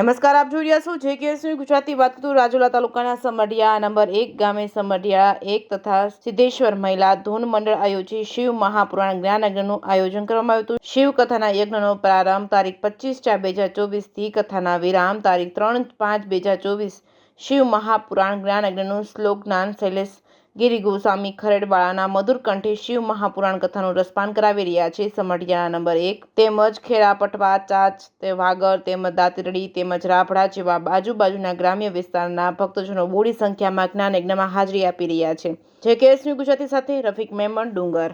નમસ્કાર, આપ જોઈ રહ્યા છો JKS ગુજરાતી. વાત કરું રાજુલા તાલુકાના સમઢિયા નંબર 1 ગામે સમઢિયા 1 તથા સિદ્ધેશ્વર મહિલા ધૂન મંડળ આયોજિત શિવ મહાપુરાણ જ્ઞાન યજ્ઞનું આયોજન કરવામાં આવ્યું હતું. શિવ કથાના યજ્ઞનો પ્રારંભ તારીખ 25/4/2024 થી કથાના વિરામ તારીખ 3/5/2024. શિવ મહાપુરાણ જ્ઞાન યજ્ઞનું શ્લોક જ્ઞાન શૈલેષ ગિરી ગોસ્વામી ખરેડવાળાના મધુર કંઠે શિવ મહાપુરાણ કથાનું રસપાન કરાવી રહ્યા છે. સમઢિયા નંબર 1 તેમજ ખેડા, પટવા, ચાચ, વાગર તેમજ દાતરડી તેમજ રાભડા જેવા આજુબાજુના ગ્રામ્ય વિસ્તારના ભક્તજનો બહોળી સંખ્યામાં જ્ઞાન યજ્ઞમાં હાજરી આપી રહ્યા છે. JKS ગુજરાતી સાથે રફીક મેમણ, ડુંગર.